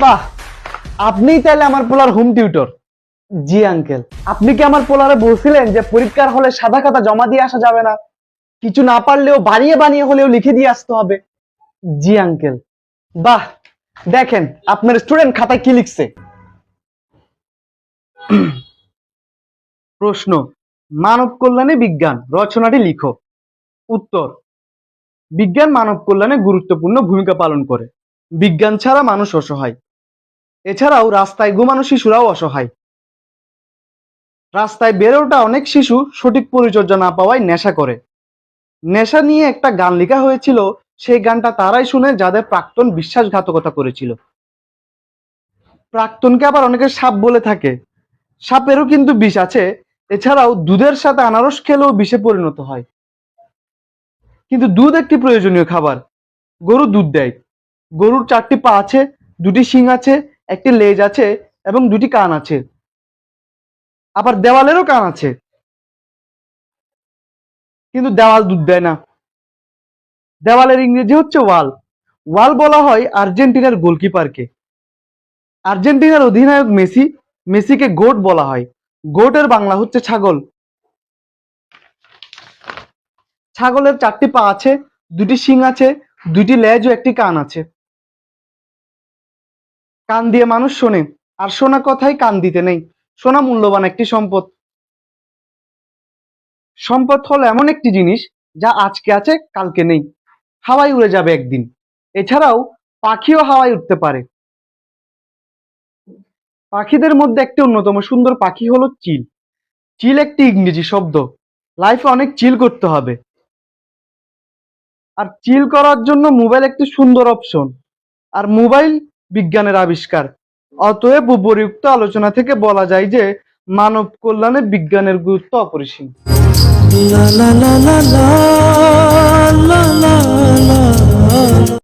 বাহ, আপনিই তাহলে আমার পোলার হোম টিউটর। জি আঙ্কেল। আপনি কি আমার পোলারে বলছিলেন যে পরীক্ষার হলে সাদা খাতা জমা দিয়ে আসা যাবে না, কিছু না পারলেও বানিয়ে বানিয়ে হলেও লিখে দিয়ে আসতে হবে? জি আঙ্কেল। বাহ, দেখেন আপনার স্টুডেন্ট খাতায় কি লিখছে। প্রশ্ন: মানব কল্যাণে বিজ্ঞান রচনাটি লিখো। উত্তর: বিজ্ঞান মানব কল্যাণে গুরুত্বপূর্ণ ভূমিকা পালন করে। বিজ্ঞান ছাড়া মানুষ অসহায়। এছাড়াও রাস্তায় ঘুমানো শিশুরাও অসহায়। রাস্তায় বেড়ে ওঠা অনেক শিশু সঠিক পরিচর্যা না পাওয়ায় নেশা করে। নেশা নিয়ে একটা গান লেখা হয়েছিল, সেই গানটা তারাই শুনে যাদের প্রাক্তন বিশ্বাসঘাতকতা করেছিল। প্রাক্তনকে আবার অনেকে সাপ বলে থাকে। সাপেরও কিন্তু বিষ আছে। এছাড়াও দুধের সাথে আনারস খেলেও বিষে পরিণত হয়। কিন্তু দুধ একটি প্রয়োজনীয় খাবার। গরু দুধ দেয়। গরুর 4টি পা আছে, 2টি শিং আছে, একটি লেজ আছে এবং 2টি কান আছে। আবার দেওয়ালেরও কান আছে, কিন্তু দেওয়াল দুধ দেয় না। দেওয়ালের ইংরেজি হচ্ছে ওয়াল। ওয়াল বলা হয় আর্জেন্টিনার গোলকিপারকে। আর্জেন্টিনার অধিনায়ক মেসি, মেসিকে গোট বলা হয়। গোটের বাংলা হচ্ছে ছাগল। ছাগলের 4টি পা আছে, 2টি শিং আছে, 2টি লেজ ও একটি কান আছে। কান দিয়ে মানুষ শোনে, আর শোনা কথায় কান দিতে নেই। শোনা মূল্যবান একটি সম্পদ। সম্পদ হলো এমন একটি জিনিস যা আজকে আছে কালকে নেই, হাওয়ায় উড়ে যাবে একদিন। এছাড়াও পাখিও হাওয়ায় উঠতে পারে। পাখিদের মধ্যে একটি অন্যতম সুন্দর পাখি হলো চিল। চিল একটি ইংরেজি শব্দ। লাইফে অনেক চিল করতে হবে, আর চিল করার জন্য মোবাইল একটি সুন্দর অপশন। আর মোবাইল বিজ্ঞানের আবিষ্কার। অতএব উপরিউক্ত আলোচনা থেকে বলা যায় যে মানব কল্যাণে বিজ্ঞানের গুরুত্ব অপরিসীম। La la la la la